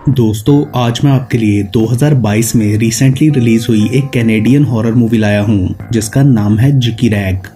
दोस्तों आज मैं आपके लिए 2022 में रिसेंटली रिलीज हुई एक कैनेडियन हॉरर मूवी लाया हूं जिसका नाम है जिकी रैग।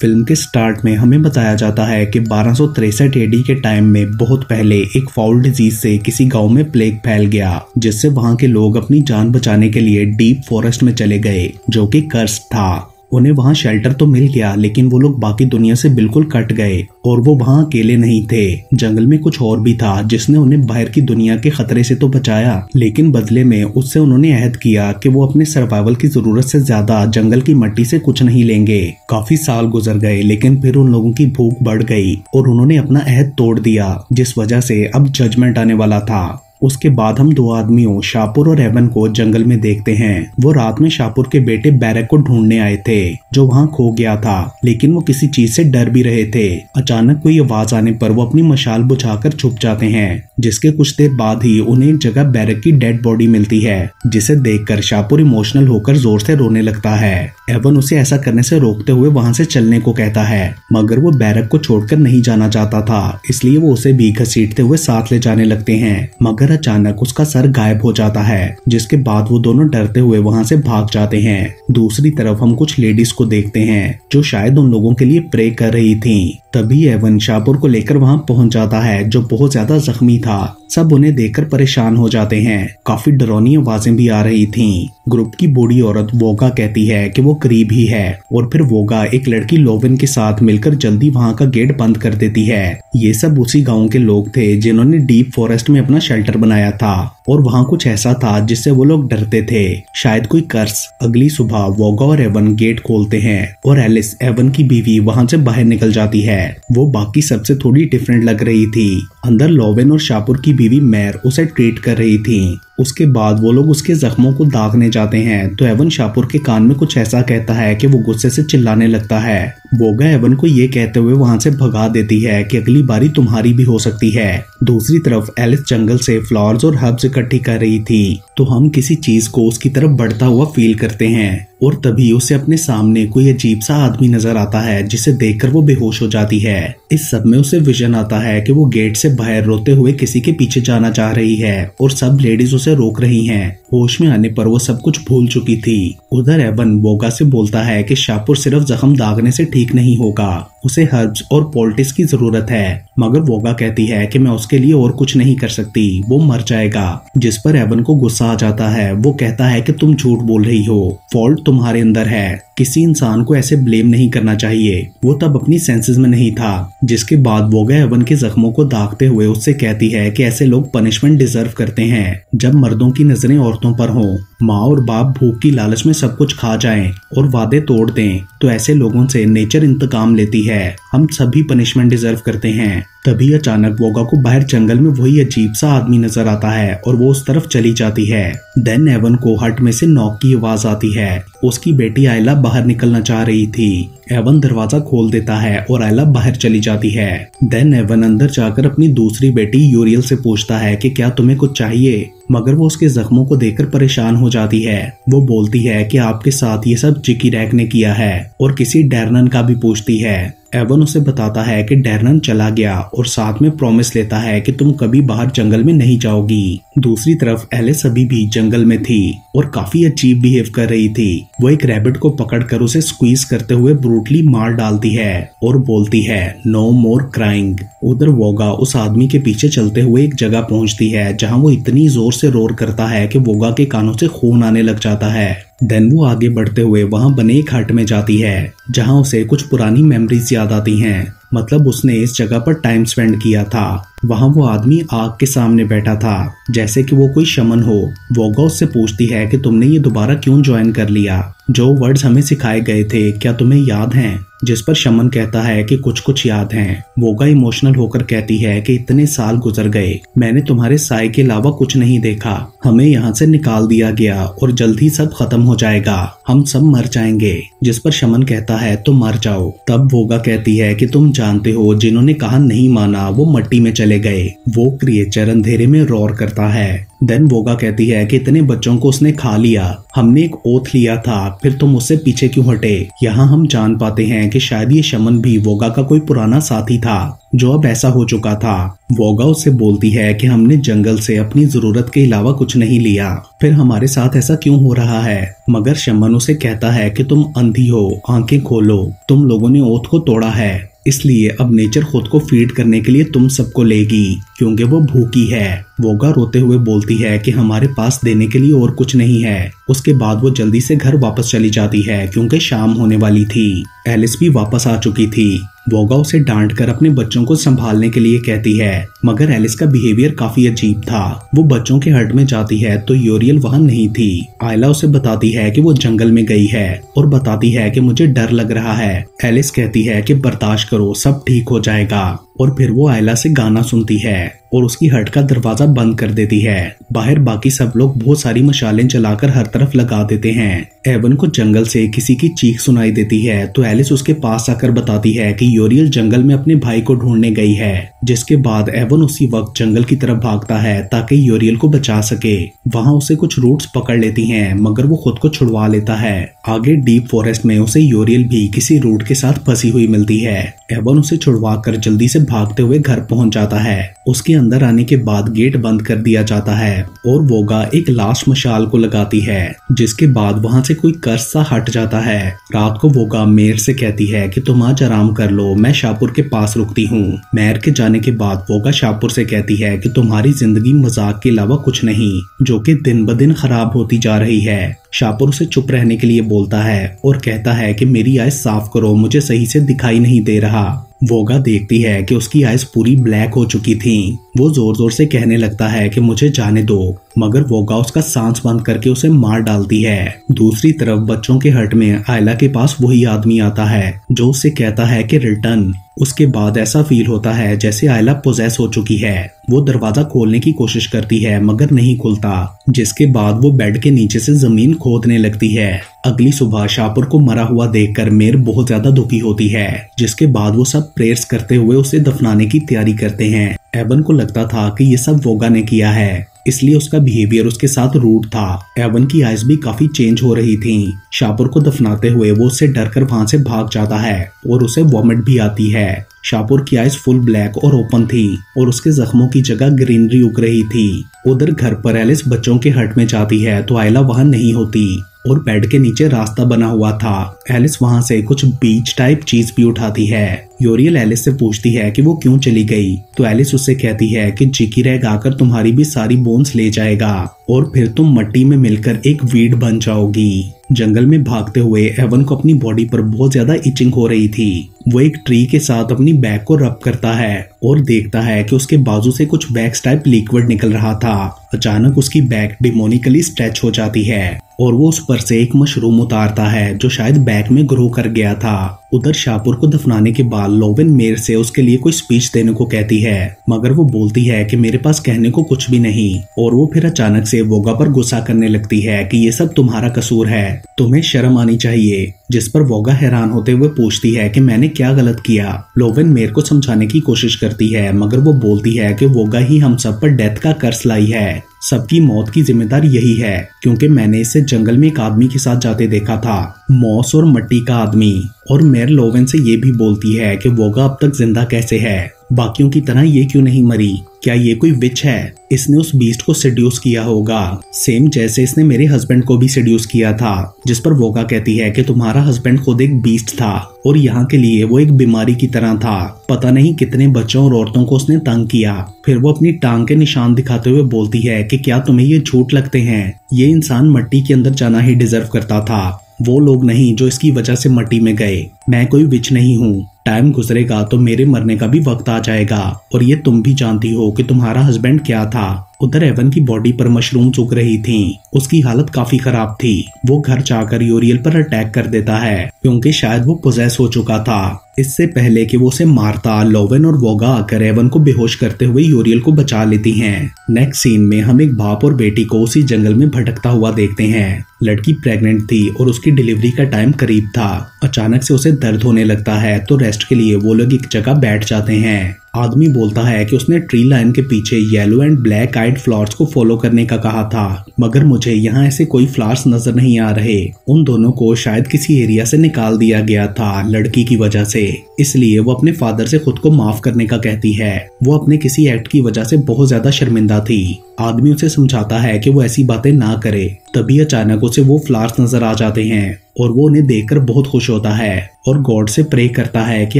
फिल्म के स्टार्ट में हमें बताया जाता है कि 1263 एडी के टाइम में बहुत पहले एक फाउल डिजीज से किसी गांव में प्लेग फैल गया, जिससे वहां के लोग अपनी जान बचाने के लिए डीप फॉरेस्ट में चले गए जो कि कर्स था। उन्हें वहां शेल्टर तो मिल गया, लेकिन वो लोग बाकी दुनिया से बिल्कुल कट गए और वो वहां अकेले नहीं थे। जंगल में कुछ और भी था जिसने उन्हें बाहर की दुनिया के खतरे से तो बचाया, लेकिन बदले में उससे उन्होंने अहद किया कि वो अपने सर्वाइवल की जरूरत से ज्यादा जंगल की मिट्टी से कुछ नहीं लेंगे। काफी साल गुजर गए, लेकिन फिर उन लोगों की भूख बढ़ गई और उन्होंने अपना अहद तोड़ दिया, जिस वजह से अब जजमेंट आने वाला था। उसके बाद हम दो आदमियों शापुर और एवन को जंगल में देखते हैं। वो रात में शापुर के बेटे बैरक को ढूंढने आए थे जो वहां खो गया था, लेकिन वो किसी चीज से डर भी रहे थे। अचानक कोई आवाज आने पर वो अपनी मशाल बुझाकर छुप जाते हैं, जिसके कुछ देर बाद ही उन्हें एक जगह बैरक की डेड बॉडी मिलती है, जिसे देखकर शापुर इमोशनल होकर जोर से रोने लगता है। एवन उसे ऐसा करने से रोकते हुए वहां से चलने को कहता है, मगर वो बैरक को छोड़कर नहीं जाना चाहता था, इसलिए वो उसे भी घसीटते हुए साथ ले जाने लगते हैं। मगर अचानक उसका सर गायब हो जाता है, जिसके बाद वो दोनों डरते हुए वहां से भाग जाते हैं। दूसरी तरफ हम कुछ लेडीज को देखते हैं जो शायद उन लोगों के लिए प्रे कर रही थीं। तभी एवन शापुर को लेकर वहां पहुंच जाता है जो बहुत ज्यादा जख्मी था। सब उन्हें देखकर परेशान हो जाते हैं। काफी डरावनी आवाजें भी आ रही थीं। ग्रुप की बूढ़ी औरत वोगा कहती है कि वो करीब ही है, और फिर वोगा एक लड़की लोविन के साथ मिलकर जल्दी वहां का गेट बंद कर देती है। ये सब उसी गांव के लोग थे जिन्होंने डीप फॉरेस्ट में अपना शेल्टर बनाया था, और वहां कुछ ऐसा था जिससे वो लोग डरते थे, शायद कोई कर्स। अगली सुबह वोगा और एवन गेट खोलते हैं और एलिस, एवन की बीवी, वहां से बाहर निकल जाती है। वो बाकी सबसे थोड़ी डिफरेंट लग रही थी। अंदर लोवेन और शापुर की बीवी मैर उसे ट्रीट कर रही थी। उसके बाद वो लोग उसके जख्मों को दागने जाते हैं तो एवन शापुर के कान में कुछ ऐसा कहता है कि वो गुस्से से चिल्लाने लगता है। वोगा एवन को ये कहते हुए वहां से भगा देती है कि अगली बारी तुम्हारी भी हो सकती है। दूसरी तरफ एलिस जंगल से फ्लावर्स और हर्ब्स इकट्ठी कर रही थी, तो हम किसी चीज को उसकी तरफ बढ़ता हुआ फील करते हैं, और तभी उसे अपने सामने कोई अजीब सा आदमी नजर आता है जिसे देखकर वो बेहोश हो जाती है। इस सब में उसे विजन आता है कि वो गेट से बाहर रोते हुए किसी के पीछे जाना चाह रही है और सब लेडीज उसे रोक रही हैं। होश में आने पर वो सब कुछ भूल चुकी थी। उधर एवन वोगा से बोलता है कि शापुर सिर्फ जख्म दागने से ठीक नहीं होगा, उसे हर्ब्स और पोल्टिस की जरूरत है। मगर वोगा कहती है कि मैं उसके लिए और कुछ नहीं कर सकती, वो मर जाएगा। जिस पर एवन को गुस्सा आ जाता है। वो कहता है कि तुम झूठ बोल रही हो, फॉल्ट तुम्हारे अंदर है, किसी इंसान को ऐसे ब्लेम नहीं करना चाहिए। वो तब अपनी सेंसेस में नहीं था। जिसके बाद वोगा एवन के जख्मों को दागते हुए उससे कहती है कि ऐसे लोग पनिशमेंट डिजर्व करते हैं। जब मर्दों की नजरें औरतों पर हों, माँ और बाप भूख की लालच में सब कुछ खा जाएं और वादे तोड़ दें, तो ऐसे लोगों से नेचर इंतकाम लेती है। हम सभी पनिशमेंट डिजर्व करते हैं। तभी अचानक वोगा को बाहर जंगल में वही अजीब सा आदमी नजर आता है और वो उस तरफ चली जाती है। देन एवन को हट में से नॉक की आवाज आती है। उसकी बेटी आयला बाहर निकलना चाह रही थी। एवन दरवाजा खोल देता है और आयला बाहर चली जाती है। देन एवन अंदर जाकर अपनी दूसरी बेटी यूरियल से पूछता है कि क्या तुम्हें कुछ चाहिए, मगर वो उसके जख्मों को देखकर परेशान हो जाती है। वो बोलती है कि आपके साथ ये सब जिकी रैग ने किया है, और किसी डैरनन का भी पूछती है। एवन उसे बताता है कि डैरनन चला गया और साथ में प्रॉमिस लेता है कि तुम कभी बाहर जंगल में नहीं जाओगी। दूसरी तरफ एलिस अभी भी जंगल में थी और काफी अजीब बिहेव कर रही थी। वो एक रैबिट को पकड़कर उसे स्क्वीज करते हुए ब्रूटली मार डालती है और बोलती है नो मोर क्राइंग। उधर वोगा उस आदमी के पीछे चलते हुए एक जगह पहुंचती है जहां वो इतनी जोर से रोर करता है कि वोगा के कानों से खून आने लग जाता है। देन वो आगे बढ़ते हुए वहां बने एक हट में जाती है जहां उसे कुछ पुरानी मेमोरीज याद आती हैं। मतलब उसने इस जगह पर टाइम स्पेंड किया था। वहां वो आदमी आग के सामने बैठा था जैसे कि वो कोई शमन हो। वोगा उससे पूछती है कि तुमने ये दोबारा क्यों ज्वाइन कर लिया, जो वर्ड्स हमें सिखाए गए थे क्या तुम्हें याद हैं? जिस पर शमन कहता है कि कुछ कुछ याद हैं। वोगा इमोशनल होकर कहती है कि इतने साल गुजर गए, मैंने तुम्हारे साय के अलावा कुछ नहीं देखा। हमें यहाँ से निकाल दिया गया और जल्द ही सब खत्म हो जाएगा, हम सब मर जाएंगे। जिस पर शमन कहता है तो मर जाओ। तब वोगा कहती है कि तुम जानते हो जिन्होंने कहा नहीं माना वो मट्टी में चले गए। वो क्रिएचर अंधेरे में रोर करता है। देन वोगा कहती है कि इतने बच्चों को उसने खा लिया, हमने एक ओथ लिया था, फिर तुम उससे पीछे क्यों हटे। यहाँ हम जान पाते हैं कि शायद ये शमन भी वोगा का कोई पुराना साथी था जो अब ऐसा हो चुका था। वोगा उससे बोलती है कि हमने जंगल से अपनी जरूरत के अलावा कुछ नहीं लिया, फिर हमारे साथ ऐसा क्यों हो रहा है। मगर शमन उसे कहता है कि तुम अंधी हो, आंखें खोलो, तुम लोगों ने ओथ को तोड़ा है, इसलिए अब नेचर खुद को फीड करने के लिए तुम सबको लेगी क्योंकि वो भूखी है। वोगा रोते हुए बोलती है कि हमारे पास देने के लिए और कुछ नहीं है। उसके बाद वो जल्दी से घर वापस चली जाती है क्योंकि शाम होने वाली थी। एलिस भी वापस आ चुकी थी। वोगा उसे डांट कर अपने बच्चों को संभालने के लिए कहती है, मगर एलिस का बिहेवियर काफी अजीब था। वो बच्चों के हट में जाती है तो यूरियल वहाँ नहीं थी। आयला उसे बताती है कि वो जंगल में गई है और बताती है कि मुझे डर लग रहा है। एलिस कहती है कि बर्दाश्त करो, सब ठीक हो जाएगा। और फिर वो आयला से गाना सुनती है और उसकी हट का दरवाजा बंद कर देती है। बाहर बाकी सब लोग बहुत सारी मशालें जलाकर हर तरफ लगा देते हैं। एवन को जंगल से किसी की चीख सुनाई देती है तो एलिस उसके पास आकर बताती है कि यूरियल जंगल में अपने भाई को ढूंढने गई है, जिसके बाद एवन उसी वक्त जंगल की तरफ भागता है ताकि यूरियल को बचा सके। वहाँ उसे कुछ रूट्स पकड़ लेती हैं मगर वो खुद को छुड़वा लेता है। आगे डीप फॉरेस्ट में उसे यूरियल भी किसी रूट के साथ फंसी हुई मिलती है। एवन उसे छुड़वा कर जल्दी से भागते हुए घर पहुंच जाता है। उसके अंदर आने के बाद गेट बंद कर दिया जाता है और वोगा एक लास्ट मशाल को लगाती है, जिसके बाद वहां से कोई कर्ज सा हट जाता है। रात को वोगा मेयर से कहती है कि तुम आज आराम कर लो, मैं शाहपुर के पास रुकती हूँ। मेयर के जाने के बाद वोगा शाहपुर से कहती है कि तुम्हारी जिंदगी मजाक के अलावा कुछ नहीं, जो कि दिन ब दिन खराब होती जा रही है। शाहपुर उसे चुप रहने के लिए बोलता है और कहता है कि मेरी आइज साफ करो, मुझे सही से दिखाई नहीं दे रहा। वोगा देखती है कि उसकी आइज पूरी ब्लैक हो चुकी थीं। वो जोर जोर से कहने लगता है कि मुझे जाने दो, मगर वोगा उसका सांस बंद करके उसे मार डालती है। दूसरी तरफ बच्चों के हट में आयला के पास वही आदमी आता है जो उससे कहता है कि रिटर्न। उसके बाद ऐसा फील होता है जैसे आयला पोजेस हो चुकी है। वो दरवाजा खोलने की कोशिश करती है मगर नहीं खुलता, जिसके बाद वो बेड के नीचे से जमीन खोदने लगती है। अगली सुबह शाहपुर को मरा हुआ देखकर मेयर बहुत ज्यादा दुखी होती है, जिसके बाद वो सब प्रेयर्स करते हुए उसे दफनाने की तैयारी करते हैं। एवन को लगता था कि ये सब वोगा ने किया है, इसलिए उसका बिहेवियर उसके साथ रूड था। एवन की आइज भी काफी चेंज हो रही थीं। शाहपुर को दफनाते हुए वो उससे डरकर वहां से भाग जाता है और उसे वॉमिट भी आती है। शाहपुर की आइज फुल ब्लैक और ओपन थी और उसके जख्मों की जगह ग्रीनरी उग रही थी। उधर घर पर एलिस बच्चों के हट में जाती है तो आयला वहां नहीं होती और बेड के नीचे रास्ता बना हुआ था। एलिस वहां से कुछ बीच टाइप चीज भी उठाती है। यूरियल एलिस से पूछती है कि वो क्यों चली गई, तो एलिस उससे कहती है कि जिकी रैग आकर तुम्हारी भी सारी बोन्स ले जाएगा और फिर तुम मट्टी में मिलकर एक वीड बन जाओगी। जंगल में भागते हुए एवन को अपनी बॉडी पर बहुत ज्यादा इचिंग हो रही थी। वो एक ट्री के साथ अपनी बैक को रब करता है और देखता है कि उसके बाजू से कुछ वैक्स टाइप लिक्विड निकल रहा था। अचानक उसकी बैक डिमोनिकली स्ट्रेच हो जाती है और वो उस पर से एक मशरूम उतारता है जो शायद बैक में ग्रो कर गया था। उधर शाहपुर को दफनाने के बाद लोवेन मेयर से उसके लिए कोई स्पीच देने को कहती है, मगर वो बोलती है कि मेरे पास कहने को कुछ भी नहीं। और वो फिर अचानक से वोगा पर गुस्सा करने लगती है कि ये सब तुम्हारा कसूर है, तुम्हें शर्म आनी चाहिए। जिस पर वोगा हैरान होते हुए पूछती है कि मैंने क्या गलत किया। लोवेन मेयर को समझाने की कोशिश करती है मगर वो बोलती है कि वोगा ही हम सब पर डेथ का कर्ज लाई है। सबकी मौत की जिम्मेदार यही है क्योंकि मैंने इसे जंगल में एक आदमी के साथ जाते देखा था, मॉस और मट्टी का आदमी। और मेयर लोवेन से ये भी बोलती है कि वोगा अब तक जिंदा कैसे है, बाकियों की तरह ये क्यों नहीं मरी, क्या ये कोई विच है, इसने उस बीस्ट को सेड्यूस किया होगा सेम जैसे इसने मेरे हस्बैंड को भी सेड्यूस किया था। जिस पर वोगा कहती है कि तुम्हारा हस्बैंड खुद एक बीस्ट था और यहाँ के लिए वो एक बीमारी की तरह था, पता नहीं कितने बच्चों और औरतों को उसने तंग किया। फिर वो अपनी टांग के निशान दिखाते हुए बोलती है कि क्या तुम्हें ये झूठ लगते हैं, ये इंसान मट्टी के अंदर जाना ही डिजर्व करता था, वो लोग नहीं जो इसकी वजह से मट्टी में गए। मैं कोई विच नहीं हूँ, टाइम गुजरेगा तो मेरे मरने का भी वक्त आ जाएगा और ये तुम भी जानती हो कि तुम्हारा हस्बैंड क्या था। उधर एवन की बॉडी पर मशरूम्स उग रही थीं। उसकी हालत काफी खराब थी। वो घर जाकर यूरियल पर अटैक कर देता है क्योंकि शायद वो पोजेस हो चुका था। इससे पहले कि वो उसे मारता, लोवेन और वोगा आकर एवन को बेहोश करते हुए यूरियल को बचा लेती हैं। नेक्स्ट सीन में हम एक बाप और बेटी को उसी जंगल में भटकता हुआ देखते हैं। लड़की प्रेग्नेंट थी और उसकी डिलीवरी का टाइम करीब था। अचानक से उसे दर्द होने लगता है तो रेस्ट के लिए वो लोग एक जगह बैठ जाते हैं। आदमी बोलता है कि उसने ट्री लाइन के पीछे yellow and black eyed flowers को फॉलो करने का कहा था, मगर मुझे यहाँ ऐसे कोई फ्लावर्स नजर नहीं आ रहे। उन दोनों को शायद किसी एरिया से निकाल दिया गया था लड़की की वजह से, इसलिए वो अपने फादर से खुद को माफ करने का कहती है। वो अपने किसी एक्ट की वजह से बहुत ज्यादा शर्मिंदा थी। आदमी उसे समझाता है कि वो ऐसी बातें ना करे। तभी अचानक उसे वो फ्लावर्स नजर आ जाते हैं और वो उन्हें देखकर बहुत खुश होता है और गॉड से प्रे करता है कि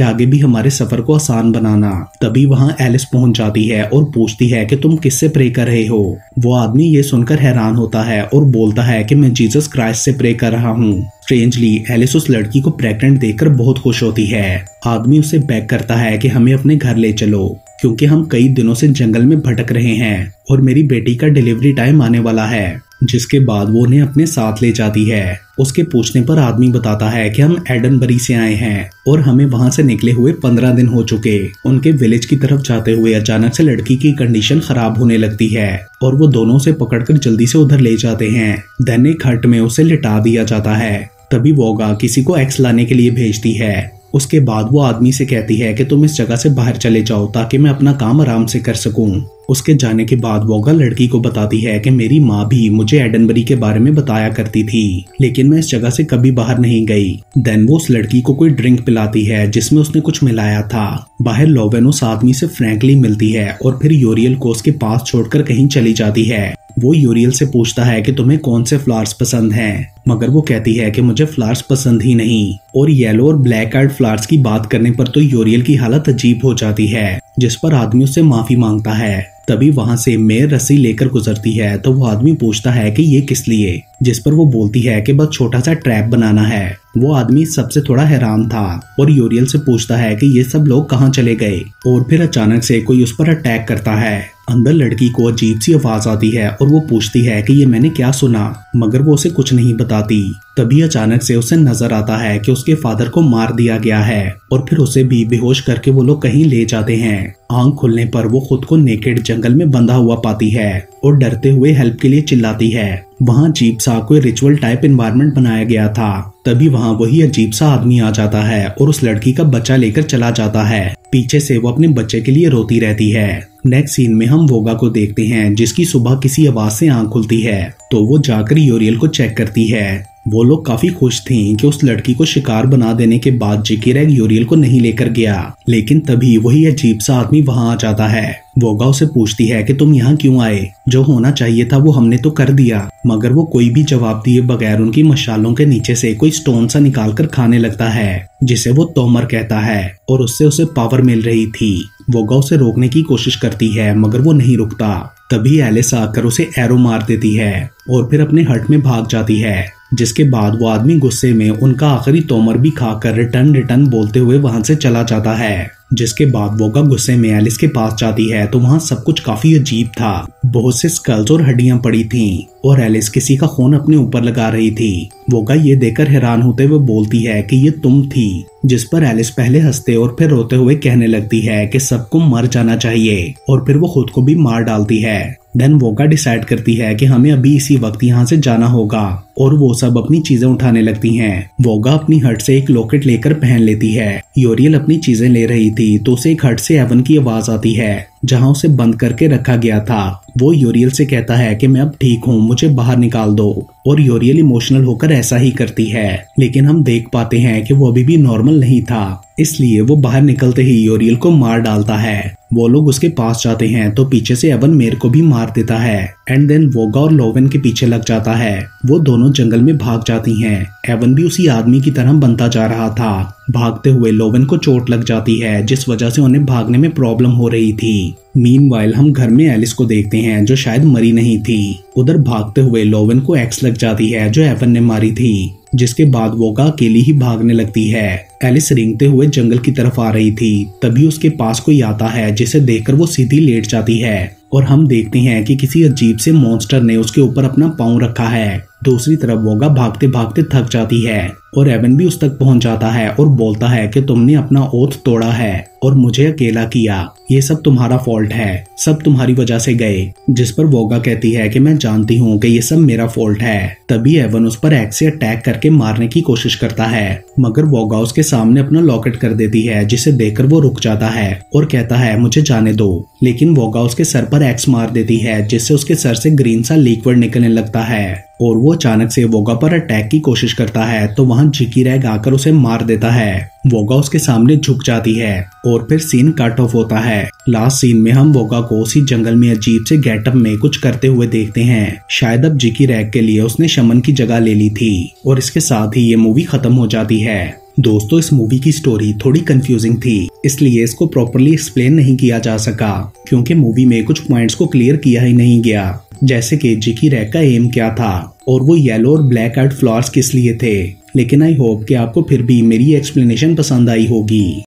आगे भी हमारे सफर को आसान बनाना। तभी वहाँ एलिस पहुंच जाती है और पूछती है कि तुम किससे प्रे कर रहे हो। वो आदमी ये सुनकर हैरान होता है और बोलता है कि मैं जीसस क्राइस्ट से प्रे कर रहा हूँ। स्ट्रेंजली एलिस उस लड़की को प्रेग्नेंट देखकर बहुत खुश होती है। आदमी उसे बेग करता है कि हमें अपने घर ले चलो, क्योंकि हम कई दिनों से जंगल में भटक रहे हैं और मेरी बेटी का डिलीवरी टाइम आने वाला है। जिसके बाद वो उन्हें अपने साथ ले जाती है। उसके पूछने पर आदमी बताता है कि हम एडनबरी से आए हैं और हमें वहां से निकले हुए 15 दिन हो चुके। उनके विलेज की तरफ जाते हुए अचानक से लड़की की कंडीशन खराब होने लगती है और वो दोनों उसे पकड़कर जल्दी से उधर ले जाते हैं। देन एक हट में उसे लिटा दिया जाता है। तभी वोगा किसी को एक्स लाने के लिए भेजती है। उसके बाद वो आदमी से कहती है कि तुम इस जगह से बाहर चले जाओ ताकि मैं अपना काम आराम से कर सकूं। उसके जाने के बाद वोगा लड़की को बताती है कि मेरी माँ भी मुझे एडनबरी के बारे में बताया करती थी, लेकिन मैं इस जगह से कभी बाहर नहीं गई। देन वो उस लड़की को कोई ड्रिंक पिलाती है जिसमें उसने कुछ मिलाया था। बाहर लोवेन उस आदमी से फ्रैंकली मिलती है और फिर यूरियल को उसके पास छोड़कर कहीं चली जाती है। वो यूरियल से पूछता है कि तुम्हें कौन से फ्लावर्स पसंद हैं, मगर वो कहती है कि मुझे फ्लावर्स पसंद ही नहीं। और येलो और ब्लैक आइड फ्लावर्स की बात करने पर तो यूरियल की हालत अजीब हो जाती है, जिस पर आदमी उससे माफी मांगता है। तभी वहां से मेयर रस्सी लेकर गुजरती है तो वो आदमी पूछता है कि ये किस लिए, जिस पर वो बोलती है कि बस छोटा सा ट्रैप बनाना है। वो आदमी सबसे थोड़ा हैरान था और यूरियल से पूछता है कि ये सब लोग कहाँ चले गए। और फिर अचानक से कोई उस पर अटैक करता है। अंदर लड़की को अजीब सी आवाज आती है और वो पूछती है कि ये मैंने क्या सुना, मगर वो उसे कुछ नहीं बताती। तभी अचानक से उसे नजर आता है कि उसके फादर को मार दिया गया है और फिर उसे भी बेहोश करके वो लोग कहीं ले जाते हैं। आंख खुलने पर वो खुद को नेकेड जंगल में बंधा हुआ पाती है और डरते हुए हेल्प के लिए चिल्लाती है। वहाँ अजीब सा कोई रिचुअल टाइप एनवायरनमेंट बनाया गया था। तभी वहाँ वही अजीब सा आदमी आ जाता है और उस लड़की का बच्चा लेकर चला जाता है। पीछे से वो अपने बच्चे के लिए रोती रहती है। नेक्स्ट सीन में हम वोगा को देखते हैं जिसकी सुबह किसी आवाज से आंख खुलती है तो वो जाकर यूरियल को चेक करती है। वो लोग काफी खुश थे कि उस लड़की को शिकार बना देने के बाद जिकीरैग यूरियल को नहीं लेकर गया, लेकिन तभी वही अजीब सा आदमी वहां आ जाता है। वोगा उसे पूछती है कि तुम यहाँ क्यों आए, जो होना चाहिए था वो हमने तो कर दिया। मगर वो कोई भी जवाब दिए बगैर उनकी मशालों के नीचे से कोई स्टोन सा निकालकर खाने लगता है, जिसे वो तोमर कहता है और उससे उसे पावर मिल रही थी। वोगा उसे रोकने की कोशिश करती है मगर वो नहीं रुकता। तभी एलिस आकर उसे एरो मार देती है और फिर अपने हट में भाग जाती है। जिसके बाद वो आदमी गुस्से में उनका आखिरी तोमर भी खाकर रिटर्न बोलते हुए वहां से चला जाता है। जिसके बाद वोगा गुस्से में एलिस के पास जाती है तो वहाँ सब कुछ काफी अजीब था। बहुत से स्कल्स और हड्डियां पड़ी थीं और एलिस किसी का खून अपने ऊपर लगा रही थी। वोगा ये देखकर हैरान होते हुए बोलती है कि ये तुम थी, जिस पर एलिस पहले हंसते और फिर रोते हुए कहने लगती है कि सबको मर जाना चाहिए और फिर वो खुद को भी मार डालती है। देन वोगा डिसाइड करती है कि हमें अभी इसी वक्त यहाँ से जाना होगा और वो सब अपनी चीजें उठाने लगती हैं। वोगा अपनी हट से एक लॉकेट लेकर पहन लेती है। यूरियल अपनी चीजें ले रही थी तो उसे एक हट से एवन की आवाज आती है जहाँ उसे बंद करके रखा गया था। वो यूरियल से कहता है कि मैं अब ठीक हूँ, मुझे बाहर निकाल दो। और यूरियल इमोशनल होकर ऐसा ही करती है, लेकिन हम देख पाते हैं कि वो अभी भी नॉर्मल नहीं था, इसलिए वो बाहर निकलते ही यूरियल को मार डालता है। वो लोग उसके पास जाते हैं तो पीछे से एवन मेयर को भी मार देता है एंड देन वोगा और लोवेन के पीछे लग जाता है। वो दोनों जंगल में भाग जाती हैं। एवन भी उसी आदमी की तरह बनता जा रहा था। भागते हुए लोवेन को चोट लग जाती है जिस वजह से उन्हें भागने में प्रॉब्लम हो रही थी। मीनवाइल हम घर में एलिस को देखते हैं जो शायद मरी नहीं थी। उधर भागते हुए लोवेन को एक्स लग जाती है जो एवन ने मारी थी। जिसके बाद वोगा अकेली ही भागने लगती है। एलिस रेंगते हुए जंगल की तरफ आ रही थी, तभी उसके पास कोई आता है जिसे देखकर वो सीधी लेट जाती है और हम देखते हैं कि किसी अजीब से मॉन्स्टर ने उसके ऊपर अपना पाँव रखा है। दूसरी तरफ वोगा भागते भागते थक जाती है और एवन भी उस तक पहुंच जाता है और बोलता है कि तुमने अपना ओथ तोड़ा है और मुझे अकेला किया, ये सब तुम्हारा फॉल्ट है, सब तुम्हारी वजह से गए। जिस पर वोगा कहती है कि मैं जानती हूँ कि ये सब मेरा फॉल्ट है। तभी एवन उस पर एक्स से अटैक करके मारने की कोशिश करता है, मगर वोगा उसके सामने अपना लॉकेट कर देती है, जिसे देखकर वो रुक जाता है और कहता है मुझे जाने दो। लेकिन वोगा उसके सर पर एक्स मार देती है, जिससे उसके सर से ग्रीन सा लिक्विड निकलने लगता है और वो अचानक से वोगा पर अटैक की कोशिश करता है, तो वहाँ जिकी रैग आकर उसे मार देता है। वोगा उसके सामने झुक जाती है और फिर सीन कट ऑफ होता है। लास्ट सीन में हम वोगा को उसी जंगल में अजीब से गेटअप में कुछ करते हुए देखते हैं। शायद अब जिकी रैग के लिए उसने शमन की जगह ले ली थी और इसके साथ ही ये मूवी खत्म हो जाती है। दोस्तों, इस मूवी की स्टोरी थोड़ी कंफ्यूजिंग थी, इसलिए इसको प्रॉपर्ली एक्सप्लेन नहीं किया जा सका, क्योंकि मूवी में कुछ पॉइंट्स को क्लियर किया ही नहीं गया, जैसे कि जिकी रैग का एम क्या था और वो येलो और ब्लैक आर्ट फ्लावर्स किस लिए थे। लेकिन आई होप कि आपको फिर भी मेरी एक्सप्लेनेशन पसंद आई होगी।